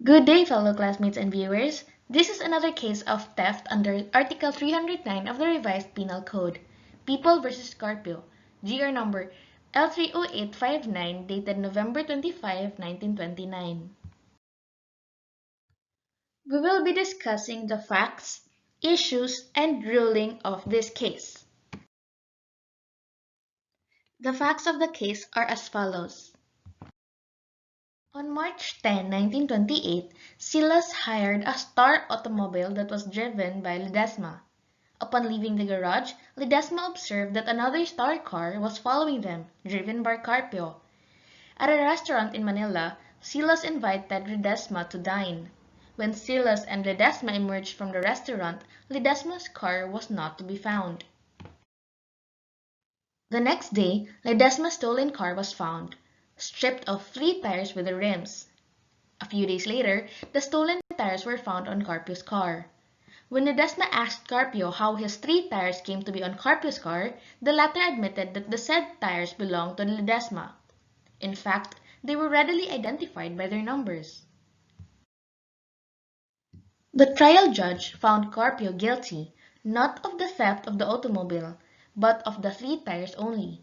Good day, fellow classmates and viewers. This is another case of theft under Article 309 of the Revised Penal Code, People vs. Carpio, GR number L30859, dated November 25, 1929. We will be discussing the facts, issues, and ruling of this case. The facts of the case are as follows. On March 10, 1928, Silas hired a Star automobile that was driven by Ledesma. Upon leaving the garage, Ledesma observed that another Star car was following them, driven by Carpio. At a restaurant in Manila, Silas invited Ledesma to dine. When Silas and Ledesma emerged from the restaurant, Ledesma's car was not to be found. The next day, Ledesma's stolen car was found, stripped of 3 tires with the rims. A few days later, the stolen tires were found on Carpio's car. When Ledesma asked Carpio how his 3 tires came to be on Carpio's car, the latter admitted that the said tires belonged to Ledesma. In fact, they were readily identified by their numbers. The trial judge found Carpio guilty, not of the theft of the automobile, but of the 3 tires only.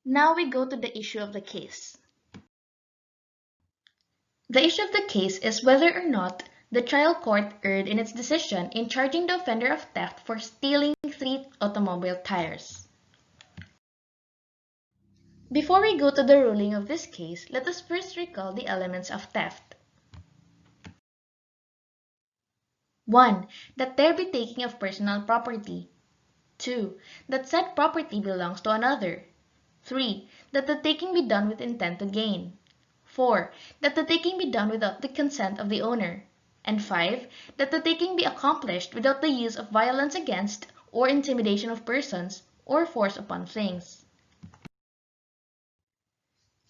Now we go to the issue of the case. The issue of the case is whether or not the trial court erred in its decision in charging the offender of theft for stealing 3 automobile tires. Before we go to the ruling of this case, let us first recall the elements of theft. 1. That there be taking of personal property. 2. That said property belongs to another. 3. That the taking be done with intent to gain. 4. That the taking be done without the consent of the owner. And 5. That the taking be accomplished without the use of violence against, or intimidation of persons, or force upon things.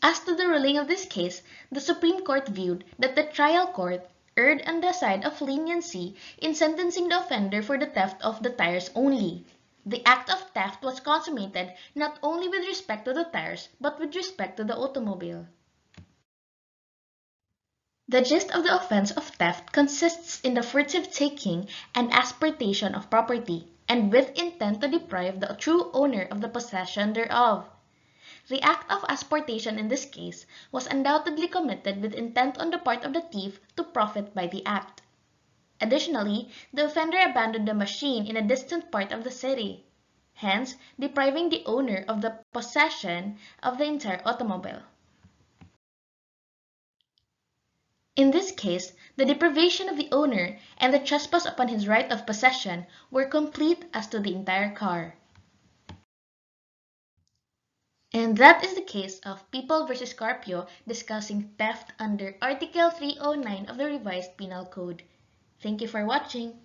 As to the ruling of this case, the Supreme Court viewed that the trial court erred on the side of leniency in sentencing the offender for the theft of the tires only. The act of theft was consummated not only with respect to the tires, but with respect to the automobile. The gist of the offense of theft consists in the furtive taking and asportation of property, and with intent to deprive the true owner of the possession thereof. The act of asportation in this case was undoubtedly committed with intent on the part of the thief to profit by the act. Additionally, the offender abandoned the machine in a distant part of the city, hence depriving the owner of the possession of the entire automobile. In this case, the deprivation of the owner and the trespass upon his right of possession were complete as to the entire car. And that is the case of People v. Carpio discussing theft under Article 309 of the Revised Penal Code. Thank you for watching.